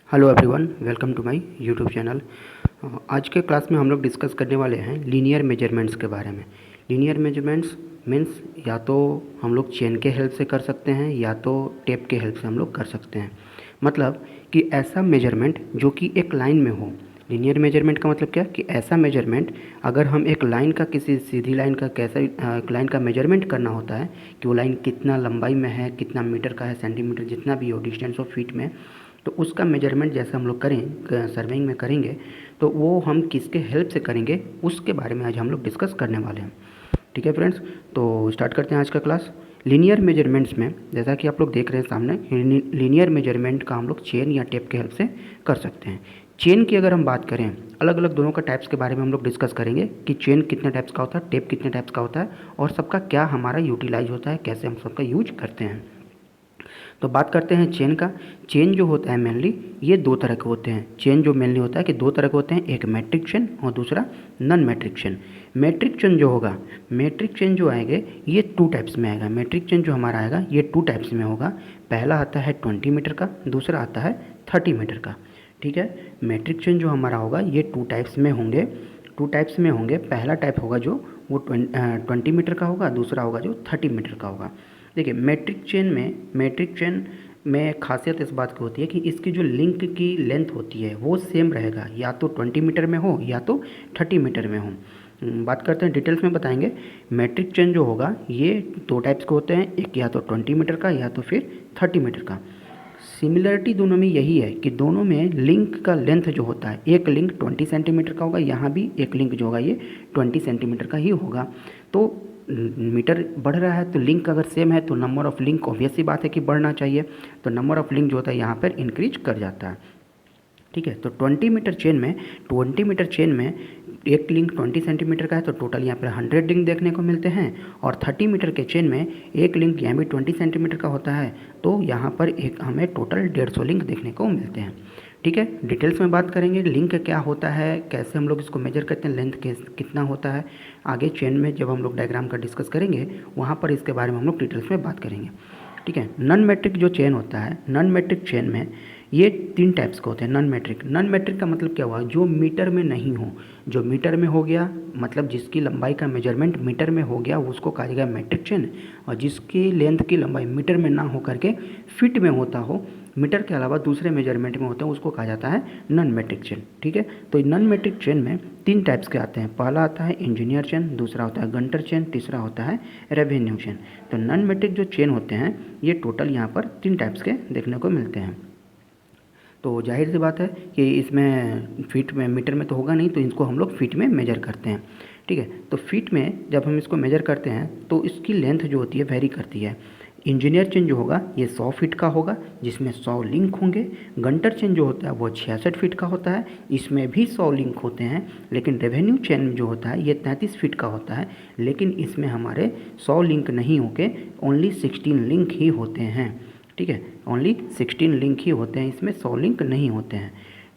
Hello everyone, welcome to my YouTube channel. आज के class में हम लोग डिस्कस करने वाले हैं लीनियर मेजरमेंट्स के बारे में। लीनियर मेजरमेंट्स मीन्स या तो हम लोग चेन के हेल्प से कर सकते हैं या तो टेप के हेल्प से हम लोग कर सकते हैं। मतलब कि ऐसा मेजरमेंट जो कि एक लाइन में हो। लीनियर मेजरमेंट का मतलब क्या कि ऐसा मेजरमेंट अगर हम एक लाइन का किसी सीधी लाइन का कैसा एक लाइन का मेजरमेंट करना होता है कि वो लाइन कितना लंबाई में है, कितना मीटर का है, सेंटीमीटर जितना भी हो, डिस्टेंस ऑफ फीट में, तो उसका मेजरमेंट जैसे हम लोग करें सर्वेइंग में करेंगे तो वो हम किसके हेल्प से करेंगे उसके बारे में आज हम लोग डिस्कस करने वाले हैं। ठीक है फ्रेंड्स, तो स्टार्ट करते हैं आज का क्लास। लीनियर मेजरमेंट्स में जैसा कि आप लोग देख रहे हैं सामने, लीनियर मेजरमेंट का हम लोग चेन या टेप के हेल्प से कर सकते हैं। चेन की अगर हम बात करें, अलग अलग दोनों का टाइप्स के बारे में हम लोग डिस्कस करेंगे कि चेन कितने टाइप्स का होता है, टेप कितने टाइप्स का होता है और सबका क्या हमारा यूटिलाइज होता है, कैसे हम सबका यूज करते हैं। तो बात करते हैं चेन का। चेन जो होता है मेनली ये दो तरह के होते हैं। चेन जो मेनली होता है कि दो तरह के होते हैं, एक मैट्रिक चेन और दूसरा non metric chain. Metric chain जो होगा, मैट्रिक चेन जो आएंगे ये टू टाइप्स में आएगा। मैट्रिक चेन जो हमारा आएगा ये टू टाइप्स में होगा। पहला आता है 20 मीटर का, दूसरा आता है 30 मीटर का। ठीक है, मैट्रिक चेन जो हमारा होगा ये टू टाइप्स में होंगे। पहला टाइप होगा जो वो 20 मीटर का होगा, दूसरा होगा जो 30 मीटर का होगा। देखिए मैट्रिक चेन में खासियत इस बात की होती है कि इसकी जो लिंक की लेंथ होती है वो सेम रहेगा, या तो 20 मीटर में हो या तो 30 मीटर में हो। बात करते हैं डिटेल्स में बताएंगे। मैट्रिक चेन जो होगा ये दो टाइप्स के होते हैं, एक या तो 20 मीटर का या तो फिर 30 मीटर का। सिमिलरिटी दोनों में यही है कि दोनों में लिंक का लेंथ जो होता है, एक लिंक 20 सेंटीमीटर का होगा, यहाँ भी एक लिंक जो होगा ये 20 सेंटीमीटर का ही होगा। तो मीटर बढ़ रहा है तो लिंक अगर सेम है तो नंबर ऑफ़ लिंक ऑब्वियस सी बात है कि बढ़ना चाहिए, तो नंबर ऑफ़ लिंक जो होता है यहाँ पर इंक्रीज कर जाता है। ठीक है, तो 20 मीटर चेन में एक लिंक 20 सेंटीमीटर का है तो टोटल यहाँ पर 100 लिंक देखने को मिलते हैं। और 30 मीटर के चेन में एक लिंक यहाँ भी 20 सेंटीमीटर का होता है तो यहाँ पर एक हमें टोटल 150 लिंक देखने को मिलते हैं। ठीक है, डिटेल्स में बात करेंगे लिंक क्या होता है, कैसे हम लोग इसको मेजर करते हैं, लेंथ कितना होता है। आगे चेन में जब हम लोग डायग्राम का डिस्कस करेंगे वहाँ पर इसके बारे में हम लोग डिटेल्स में बात करेंगे। ठीक है, नॉन मैट्रिक जो चेन होता है, नॉन मैट्रिक चेन में ये तीन टाइप्स के होते हैं। नॉन मैट्रिक का मतलब क्या हुआ, जो मीटर में नहीं हो। जो मीटर में हो गया मतलब जिसकी लंबाई का मेजरमेंट मीटर में हो गया उसको कहा जाएगा मैट्रिक चेन, और जिसकी लेंथ की लंबाई मीटर में ना हो करके फिट में होता हो, मीटर के अलावा दूसरे मेजरमेंट में होता है, उसको कहा जाता है नॉन मैट्रिक चेन। ठीक है, तो नॉन मैट्रिक चेन में तीन टाइप्स के आते हैं। पहला आता है इंजीनियर चेन, दूसरा होता है गंटर चेन, तीसरा होता है रेवेन्यू चेन। तो नॉन मैट्रिक जो चेन होते हैं ये टोटल यहाँ पर तीन टाइप्स के देखने को मिलते हैं। तो जाहिर सी बात है कि इसमें फीट में मीटर में तो होगा नहीं, तो इसको हम लोग फीट में मेजर करते हैं। ठीक है, तो फीट में जब हम इसको मेजर करते हैं तो इसकी लेंथ जो होती है वेरी करती है। इंजीनियर चेन जो होगा ये 100 फीट का होगा जिसमें 100 लिंक होंगे। गंटर चेन जो होता है वो 66 फीट का होता है, इसमें भी 100 लिंक होते हैं। लेकिन रेवेन्यू चेन जो होता है ये 33 फीट का होता है, लेकिन इसमें हमारे 100 लिंक नहीं होके ओनली 16 लिंक ही होते हैं। ठीक है, ओनली 16 लिंक ही होते हैं, इसमें 100 लिंक नहीं होते हैं।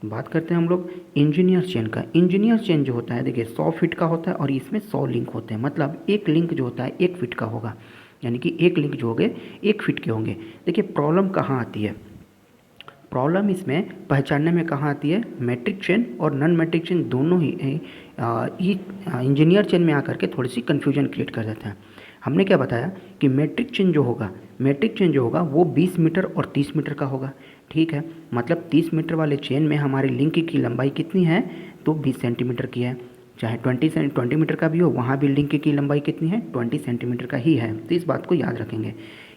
बात करते हैं हम लोग इंजीनियर चेन का। इंजीनियर चेन जो होता है देखिए 100 फीट का होता है और इसमें 100 लिंक होते हैं, मतलब एक लिंक जो होता है 1 फीट का होगा, यानी कि एक लिंक जो होंगे 1 फीट के होंगे। देखिए प्रॉब्लम कहाँ आती है, प्रॉब्लम इसमें पहचानने में कहाँ आती है, मैट्रिक चेन और नॉन मैट्रिक चेन दोनों ही इंजीनियर चेन में आकर के थोड़ी सी कन्फ्यूजन क्रिएट कर देता है। हमने क्या बताया कि मैट्रिक चेन जो होगा वो 20 मीटर और 30 मीटर का होगा। ठीक है, मतलब 30 मीटर वाले चेन में हमारी लिंक की लंबाई कितनी है, तो 20 सेंटीमीटर की है। चाहे 20 मीटर का भी हो, वहाँ भी लिंक की लंबाई कितनी है, 20 सेंटीमीटर का ही है। तो इस बात को याद रखेंगे।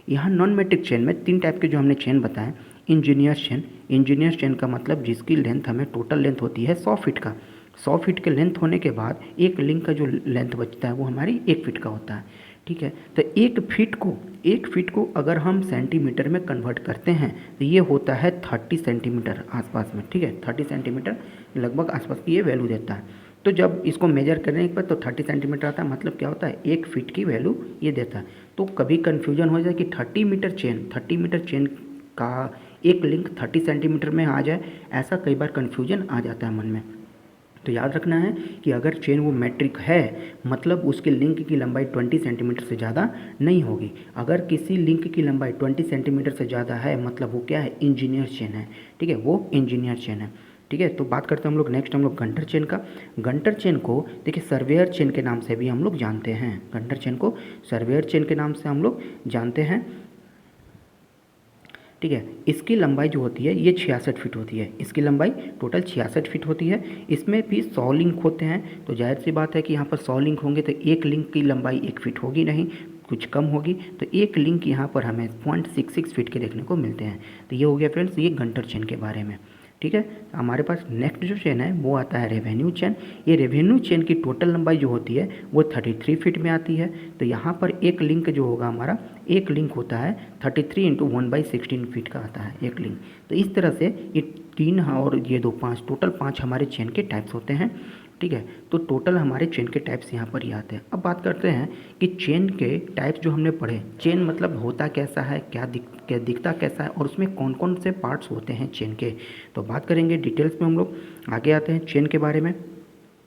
यहाँ नॉन मैट्रिक चेन में तीन टाइप के जो हमने चेन बताए। इंजीनियर चेन का मतलब जिसकी लेंथ हमें टोटल लेंथ होती है 100 फीट का। 100 फीट के लेंथ होने के बाद एक लिंक का जो लेंथ बचता है वो हमारी 1 फीट का होता है। ठीक है, तो एक फीट को अगर हम सेंटीमीटर में कन्वर्ट करते हैं तो ये होता है 30 सेंटीमीटर आसपास में। ठीक है, 30 सेंटीमीटर लगभग आसपास की ये वैल्यू देता है। तो जब इसको मेजर करने के बाद तो 30 सेंटीमीटर आता है, मतलब क्या होता है, 1 फीट की वैल्यू ये देता है। तो कभी कन्फ्यूजन हो जाए कि 30 मीटर चेन का एक लिंक 30 सेंटीमीटर में आ जाए, ऐसा कई बार कन्फ्यूजन आ जाता है मन में। तो याद रखना है कि अगर चेन वो मेट्रिक है मतलब उसके लिंक की लंबाई 20 सेंटीमीटर से ज़्यादा नहीं होगी। अगर किसी लिंक की लंबाई 20 सेंटीमीटर से ज़्यादा है मतलब वो क्या है, इंजीनियर चेन है। ठीक है, वो इंजीनियर चेन है। ठीक है, तो बात करते हैं हम लोग नेक्स्ट हम लोग गंटर चेन का। गंटर चेन को देखिए सर्वेयर चेन के नाम से भी हम लोग जानते हैं। गंटर चेन को सर्वेयर चेन के नाम से हम लोग जानते हैं। ठीक है, इसकी लंबाई जो होती है ये 66 फीट होती है। इसकी लंबाई टोटल 66 फीट होती है। इसमें भी 100 लिंक होते हैं, तो जाहिर सी बात है कि यहाँ पर 100 लिंक होंगे तो एक लिंक की लंबाई 1 फीट होगी नहीं, कुछ कम होगी। तो एक लिंक यहाँ पर हमें 0.66 फीट के देखने को मिलते हैं। तो ये हो गया फ्रेंड्स ये गंटर चेन के बारे में। ठीक है, हमारे पास नेक्स्ट जो चेन है वो आता है रेवेन्यू चेन। ये रेवेन्यू चेन की टोटल लंबाई जो होती है वो 33 फीट में आती है। तो यहाँ पर एक लिंक जो होगा हमारा, एक लिंक होता है 33 इंटू 1/16 फीट का आता है एक लिंक। तो इस तरह से ये 3 और ये 2 5 टोटल 5 हमारे चेन के टाइप्स होते हैं। ठीक है, तो टोटल हमारे चेन के टाइप्स यहाँ पर ये आते हैं। अब बात करते हैं कि चेन के टाइप्स जो हमने पढ़े, चेन मतलब होता कैसा है, क्या दिखता कैसा है और उसमें कौन कौन से पार्ट्स होते हैं चेन के, तो बात करेंगे डिटेल्स में। हम लोग आगे आते हैं चेन के बारे में।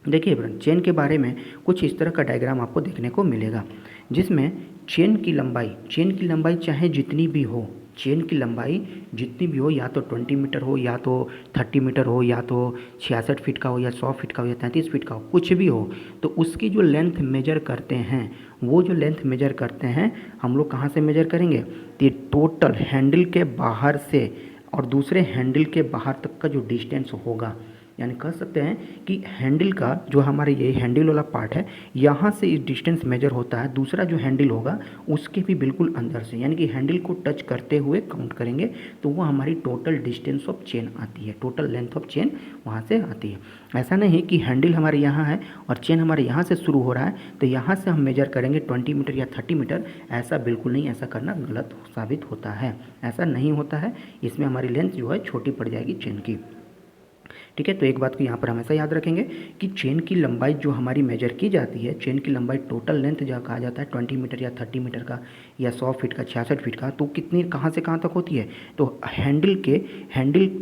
देखिए फ्रेंड, चेन के बारे में कुछ इस तरह का डायग्राम आपको देखने को मिलेगा जिसमें चेन की लंबाई चाहे जितनी भी हो, चेन की लंबाई जितनी भी हो, या तो 20 मीटर हो, या तो 30 मीटर हो, या तो 66 फीट का हो, या 100 फीट का हो, या 33 फीट का हो, कुछ भी हो, तो उसकी जो लेंथ मेजर करते हैं, वो जो लेंथ मेजर करते हैं हम लोग कहाँ से मेजर करेंगे, तो टोटल हैंडल के बाहर से और दूसरे हैंडल के बाहर तक का जो डिस्टेंस होगा, यानी कह सकते हैं कि हैंडल का जो हमारे ये हैंडल वाला पार्ट है यहाँ से इस डिस्टेंस मेजर होता है, दूसरा जो हैंडल होगा उसके भी बिल्कुल अंदर से, यानी कि हैंडल को टच करते हुए काउंट करेंगे तो वो हमारी टोटल डिस्टेंस ऑफ चेन आती है, टोटल लेंथ ऑफ चेन वहाँ से आती है। ऐसा नहीं कि हैंडल हमारे यहाँ है और चेन हमारे यहाँ से शुरू हो रहा है तो यहाँ से हम मेजर करेंगे 20 मीटर या 30 मीटर, ऐसा बिल्कुल नहीं, ऐसा करना गलत साबित होता है, ऐसा नहीं होता है। इसमें हमारी लेंथ जो है छोटी पड़ जाएगी चेन की। ठीक है, तो एक बात को यहाँ पर हमेशा याद रखेंगे कि चेन की लंबाई जो हमारी मेजर की जाती है, चेन की लंबाई टोटल लेंथ जो कहा जाता है 20 मीटर या 30 मीटर का या 100 फीट का, 66 फीट का, तो कितनी कहाँ से कहाँ तक होती है, तो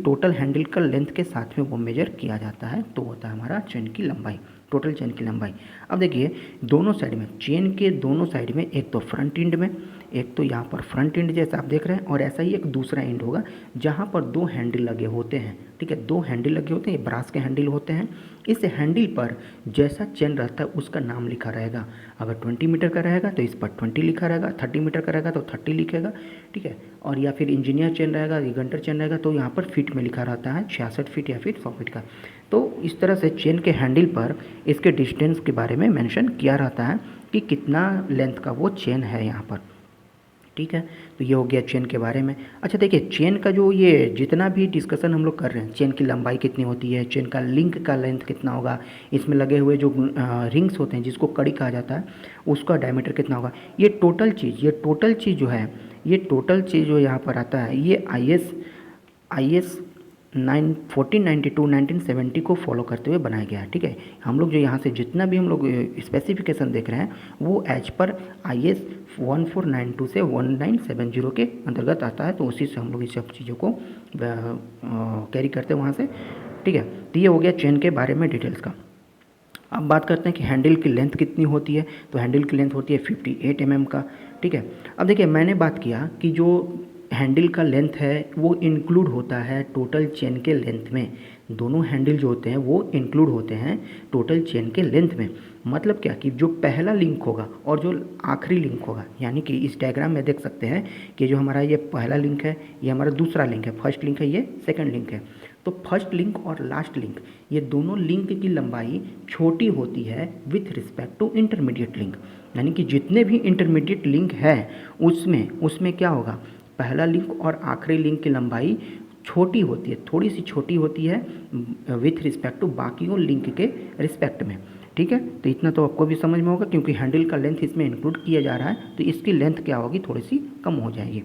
टोटल हैंडल का लेंथ के साथ में वो मेजर किया जाता है, तो होता है हमारा चेन की लंबाई, टोटल चेन की लंबाई। अब देखिए दोनों साइड में, चेन के दोनों साइड में, एक तो फ्रंट एंड में, एक तो यहाँ पर फ्रंट एंड जैसा आप देख रहे हैं, और ऐसा ही एक दूसरा एंड होगा जहाँ पर 2 हैंडल लगे होते हैं। ठीक है, 2 हैंडल लगे होते हैं, ये ब्रास के हैंडल होते हैं। इस हैंडल पर जैसा चेन रहता है उसका नाम लिखा रहेगा। अगर 20 मीटर का रहेगा तो इस पर 20 लिखा रहेगा, 30 मीटर का रहेगा तो 30 लिखेगा। ठीक है, और या फिर इंजीनियर चेन रहेगा, गंटर चेन रहेगा तो यहाँ पर फीट में लिखा रहता है, 66 फीट या फिर 100 फीट का। तो इस तरह से चेन के हैंडल पर इसके डिस्टेंस के बारे में मेंशन किया रहता है कि कितना लेंथ का वो चेन है यहाँ पर। ठीक है, तो ये हो गया चेन के बारे में। अच्छा देखिए, चेन का जो ये जितना भी डिस्कशन हम लोग कर रहे हैं, चेन की लंबाई कितनी होती है, चेन का लिंक का लेंथ कितना होगा, इसमें लगे हुए जो रिंग्स होते हैं जिसको कड़ी कहा जाता है उसका डायमीटर कितना होगा, ये टोटल चीज़ जो है, ये टोटल चीज़ जो यहाँ पर आता है ये IS 1492 1970 को फॉलो करते हुए बनाया गया है। ठीक है, हम लोग जो यहाँ से जितना भी हम लोग स्पेसिफिकेशन देख रहे हैं वो एज पर IS 1492 से 1970 के अंतर्गत आता है, तो उसी से हम लोग इस सब चीज़ों को कैरी करते हैं वहाँ से। ठीक है, तो ये हो गया चेन के बारे में डिटेल्स का। अब बात करते हैं कि हैंडल की लेंथ कितनी होती है, तो हैंडल की लेंथ होती है 58 mm का। ठीक है, अब देखिए मैंने बात किया कि जो हैंडल का लेंथ है वो इंक्लूड होता है टोटल चेन के लेंथ में, दोनों हैंडल जो होते हैं वो इंक्लूड होते हैं टोटल चेन के लेंथ में। मतलब क्या कि जो पहला लिंक होगा और जो आखिरी लिंक होगा, यानी कि इस डायग्राम में देख सकते हैं कि जो हमारा ये पहला लिंक है ये हमारा दूसरा लिंक है, फर्स्ट लिंक है, ये सेकंड लिंक है। तो फर्स्ट लिंक और लास्ट लिंक, ये दोनों लिंक की लंबाई छोटी होती है with respect to intermediate link, यानी कि जितने भी इंटरमीडिएट लिंक है उसमें क्या होगा, पहला लिंक और आखिरी लिंक की लंबाई छोटी होती है, थोड़ी सी छोटी होती है विथ रिस्पेक्ट टू बाकियों लिंक के रिस्पेक्ट में। ठीक है, तो इतना तो आपको भी समझ में होगा क्योंकि हैंडल का लेंथ इसमें इंक्लूड किया जा रहा है तो इसकी लेंथ क्या होगी, थोड़ी सी कम हो जाएगी।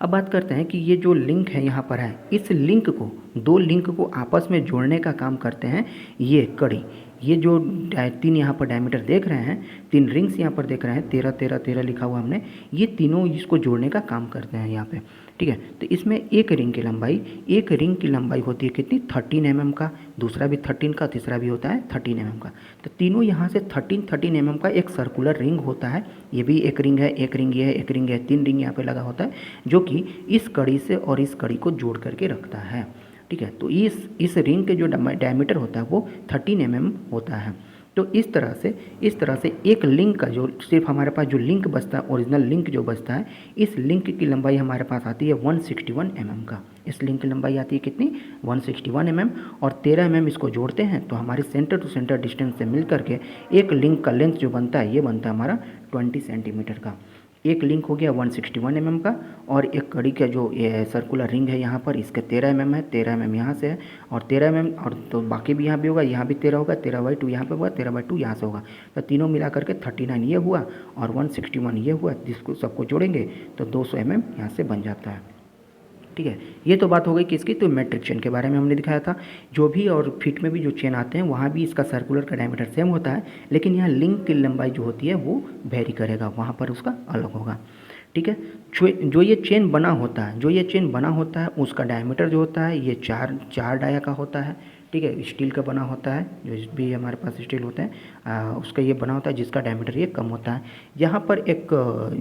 अब बात करते हैं कि ये जो लिंक है यहाँ पर है, इस लिंक को, 2 लिंक को आपस में जोड़ने का काम करते हैं ये कड़ी। ये जो 3 यहाँ पर डायमीटर देख रहे हैं, 3 रिंग्स यहाँ पर देख रहे हैं, 13 13 13 लिखा हुआ हमने, ये तीनों इसको जोड़ने का काम करते हैं यहाँ पे। ठीक है। तो इसमें एक रिंग की लंबाई होती है कितनी, 13 mm का, दूसरा भी 13 का, तीसरा भी होता है 13 mm का। तो तीनों यहाँ से 13 mm का एक सर्कुलर रिंग होता है। ये भी एक रिंग है, एक रिंग ये है, एक रिंग है, 3 रिंग यहाँ पे लगा होता है, जो कि इस कड़ी से और इस कड़ी को जोड़ करके रखता है। ठीक है। तो इस रिंग के जो डायमीटर होता है वो 13 mm होता है। तो इस तरह से एक लिंक का जो सिर्फ हमारे पास जो लिंक बचता है, ओरिजिनल लिंक जो बचता है, इस लिंक की लंबाई हमारे पास आती है 161 mm का। इस लिंक की लंबाई आती है कितनी, 161 mm, और 13 mm इसको जोड़ते हैं तो हमारे सेंटर टू सेंटर डिस्टेंस से मिल करके एक लिंक का लेंथ जो बनता है, ये बनता है हमारा 20 सेंटीमीटर का। एक लिंक हो गया 161 mm का, और एक कड़ी का जो ये सर्कुलर रिंग है यहाँ पर, इसका 13 mm है, 13 mm यहाँ से है, और 13 mm, और तो बाकी भी यहाँ भी होगा, यहाँ भी 13 होगा, 13/2 यहाँ पे होगा, 13/2 यहाँ से होगा। तो तीनों मिला करके 39 ये हुआ और 161 ये हुआ, जिसको सबको जोड़ेंगे तो 200 mm यहाँ से बन जाता है। ठीक है। ये तो बात हो गई किसकी, तो मेट्रिक चेन के बारे में हमने दिखाया था। जो भी और फीट में भी जो चेन आते हैं वहाँ भी इसका सर्कुलर का डायमीटर सेम होता है, लेकिन यहाँ लिंक की लंबाई जो होती है वो वेरी करेगा, वहाँ पर उसका अलग होगा। ठीक है। जो ये चेन बना होता है उसका डायमीटर जो होता है ये चार डाया का होता है। ठीक है। स्टील का बना होता है, जो भी हमारे पास स्टील होते हैं उसका ये बना होता है, जिसका डायमीटर ये कम होता है। यहाँ पर एक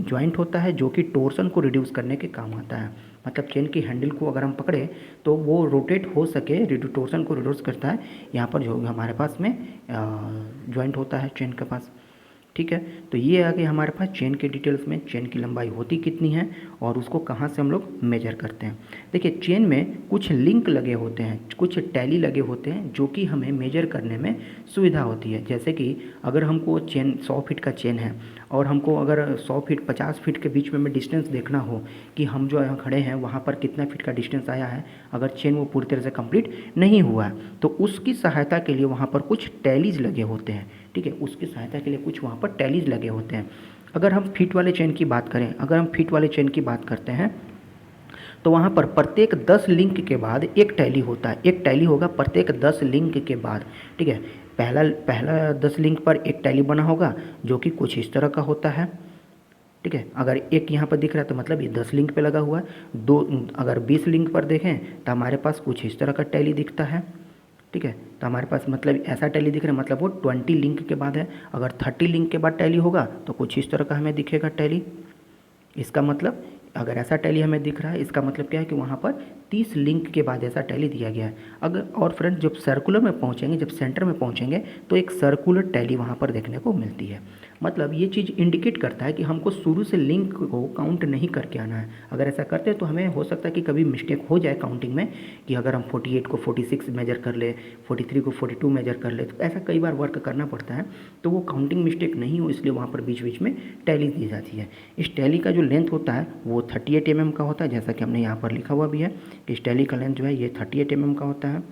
जॉइंट होता है जो कि टोर्सन को रिड्यूस करने के काम आता है। मतलब चेन की हैंडल को अगर हम पकड़े तो वो रोटेट हो सके, टोर्सन को रिड्यूस करता है। यहाँ पर जो हमारे पास में जॉइंट होता है चेन के पास। ठीक है। तो ये आ गई हमारे पास चेन के डिटेल्स में, चेन की लंबाई होती कितनी है और उसको कहाँ से हम लोग मेजर करते हैं। देखिए, चेन में कुछ लिंक लगे होते हैं, कुछ टैली लगे होते हैं, जो कि हमें मेजर करने में सुविधा होती है। जैसे कि अगर हमको चेन 100 फीट का चेन है और हमको अगर 100 फीट 50 फीट के बीच में हमें डिस्टेंस देखना हो कि हम जो यहाँ खड़े हैं वहाँ पर कितना फीट का डिस्टेंस आया है, अगर चेन वो पूरी तरह से कंप्लीट नहीं हुआ है, तो उसकी सहायता के लिए वहाँ पर कुछ टैलीज लगे होते हैं। ठीक है। उसकी सहायता के लिए कुछ वहाँ पर टैलीज लगे होते हैं। अगर हम फीट वाले चेन की बात करते हैं तो वहाँ पर प्रत्येक 10 लिंक के बाद एक टैली होता है, एक टैली होगा प्रत्येक 10 लिंक के बाद। ठीक है। पहला 10 लिंक पर एक टैली बना होगा जो कि कुछ इस तरह का होता है। ठीक है। अगर एक यहाँ पर दिख रहा है तो मतलब ये 10 लिंक पे लगा हुआ है। अगर 20 लिंक पर देखें तो हमारे पास कुछ इस तरह का टैली दिखता है। ठीक है। तो हमारे पास मतलब ऐसा टैली दिख रहा है, मतलब वो 20 लिंक के बाद है। अगर 30 लिंक के बाद टैली होगा तो कुछ इस तरह का हमें दिखेगा टैली। इसका मतलब अगर ऐसा टैली हमें दिख रहा है, इसका मतलब क्या है कि वहाँ पर 30 लिंक के बाद ऐसा टैली दिया गया है। अगर और फ्रेंड जब सर्कुलर में पहुँचेंगे, जब सेंटर में पहुँचेंगे तो एक सर्कुलर टैली वहाँ पर देखने को मिलती है। मतलब ये चीज़ इंडिकेट करता है कि हमको शुरू से लिंक को काउंट नहीं करके आना है। अगर ऐसा करते हैं तो हमें हो सकता है कि कभी मिस्टेक हो जाए काउंटिंग में, कि अगर हम 48 को 46 मेजर कर ले, 43 को 42 मेजर कर ले, तो ऐसा कई बार वर्क करना पड़ता है। तो वो काउंटिंग मिस्टेक नहीं हो, इसलिए वहाँ पर बीच बीच में टैली दी जाती है। इस टैली का जो लेंथ होता है वो 38 mm का होता है, जैसा कि हमने यहाँ पर लिखा हुआ भी है कि इस टैली का लेंथ जो है ये 38 mm का होता है।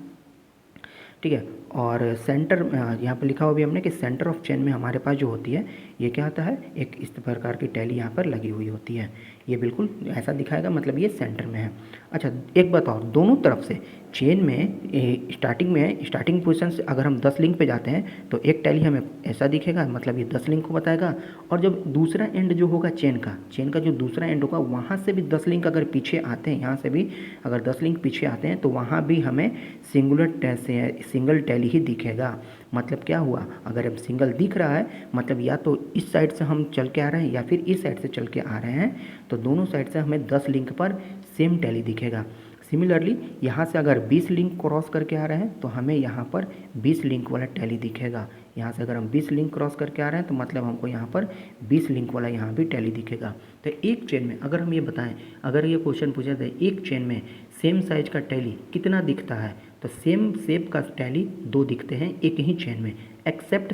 ठीक है। और सेंटर यहाँ पर लिखा हुआ भी हमने कि सेंटर ऑफ चेन में हमारे पास जो होती है ये क्या होता है, एक इस प्रकार की टैली यहाँ पर लगी हुई होती है। ये बिल्कुल ऐसा दिखाएगा, मतलब ये सेंटर में है। अच्छा, एक बात और, दोनों तरफ से चेन में स्टार्टिंग पोजीशन से अगर हम 10 लिंक पे जाते हैं तो एक टैली हमें ऐसा दिखेगा, मतलब ये 10 लिंक को बताएगा। और जब दूसरा एंड जो होगा चेन का जो दूसरा एंड होगा, वहाँ से भी 10 लिंक अगर पीछे आते हैं, यहाँ से भी अगर 10 लिंक पीछे आते हैं तो वहाँ भी हमें सिंगल टैली ही दिखेगा। मतलब क्या हुआ, अगर अब सिंगल दिख रहा है मतलब या तो इस साइड से हम चल के आ रहे हैं या फिर इस साइड से चल के आ रहे हैं, तो दोनों साइड से हमें 10 लिंक पर सेम टैली दिखेगा। सिमिलरली यहाँ से अगर 20 लिंक क्रॉस करके आ रहे हैं तो हमें यहाँ पर 20 लिंक वाला टैली दिखेगा। यहाँ से अगर हम 20 लिंक क्रॉस करके आ रहे हैं तो मतलब हमको यहाँ पर 20 लिंक वाला यहाँ भी टैली दिखेगा। तो एक चेन में अगर हम ये बताएं, अगर ये क्वेश्चन पूछा जाए एक चेन में सेम साइज का टैली कितना दिखता है, तो सेम शेप का टैली 2 दिखते हैं एक ही चेन में, एक्सेप्ट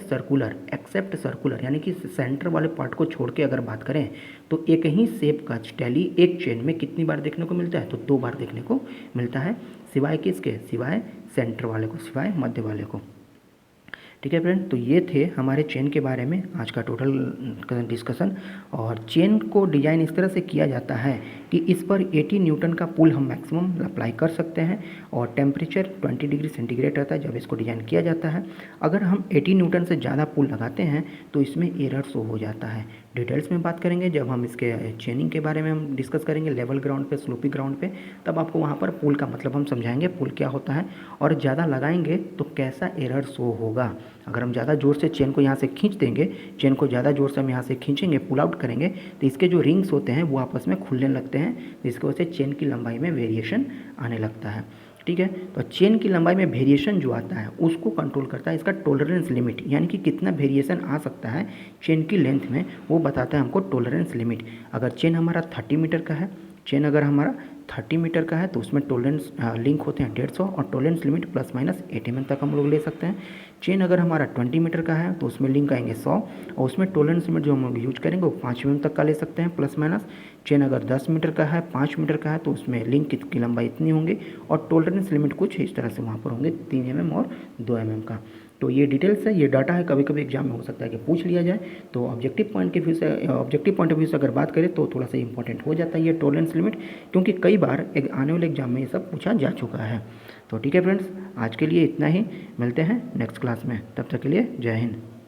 सर्कुलर यानी कि सेंटर वाले पार्ट को छोड़ के अगर बात करें तो एक ही शेप का टैली एक चेन में कितनी बार देखने को मिलता है, तो 2 बार देखने को मिलता है। सिवाय किसके, सिवाय सेंटर वाले को, सिवाय मध्य वाले को। ठीक है फ्रेंड, तो ये थे हमारे चेन के बारे में आज का टोटल डिस्कशन। और चेन को डिज़ाइन इस तरह से किया जाता है कि इस पर 80 न्यूटन का पुल हम मैक्सिमम अप्लाई कर सकते हैं और टेम्परेचर 20 डिग्री सेंटीग्रेड रहता है जब इसको डिज़ाइन किया जाता है। अगर हम 80 न्यूटन से ज़्यादा पुल लगाते हैं तो इसमें एरर शो हो जाता है। डिटेल्स में बात करेंगे जब हम इसके चेनिंग के बारे में हम डिस्कस करेंगे, लेवल ग्राउंड पे, स्लोपी ग्राउंड पे, तब आपको वहाँ पर पुल का मतलब हम समझाएंगे, पुल क्या होता है और ज़्यादा लगाएंगे तो कैसा एरर शो होगा। अगर हम ज़्यादा ज़ोर से चेन को यहाँ से खींच देंगे, चेन को ज़्यादा ज़ोर से हम यहाँ से खींचेंगे, पुल आउट करेंगे, तो इसके जो रिंग्स होते हैं वो आपस में खुलने लगते हैं, जिसकी वजह से चेन की लंबाई में वेरिएशन आने लगता है। ठीक है, तो चेन की लंबाई में वेरिएशन जो आता है उसको कंट्रोल करता है इसका टॉलरेंस लिमिट, यानी कि कितना वेरिएशन आ सकता है चेन की लेंथ में, वो बताता है हमको टॉलरेंस लिमिट। अगर चेन हमारा 30 मीटर का है, चेन अगर हमारा 30 मीटर का है तो उसमें टॉलरेंस लिंक होते हैं 150 और टॉलरेंस लिमिट ±- 8 mm तक हम लोग ले सकते हैं। चेन अगर हमारा 20 मीटर का है तो उसमें लिंक आएंगे 100 और उसमें टॉलरेंस लिमिट जो हम लोग यूज करेंगे वो 5 mm तक का ले सकते हैं ±। चेन अगर 10 मीटर का है, 5 मीटर का है तो उसमें लिंक की लंबाई इतनी होंगी और टॉलरेंस लिमिट कुछ इस तरह से वहाँ पर होंगे 3 mm और 2 mm का। तो ये डिटेल्स है, ये डाटा है, कभी कभी एग्जाम में हो सकता है कि पूछ लिया जाए। तो ऑब्जेक्टिव पॉइंट ऑफ व्यू से अगर बात करें तो थोड़ा सा इंपॉर्टेंट हो जाता है ये टॉलरेंस लिमिट, क्योंकि कई बार एक आने वाले एग्जाम में ये सब पूछा जा चुका है। तो ठीक है फ्रेंड्स, आज के लिए इतना ही, मिलते हैं नेक्स्ट क्लास में, तब तक के लिए जय हिंद।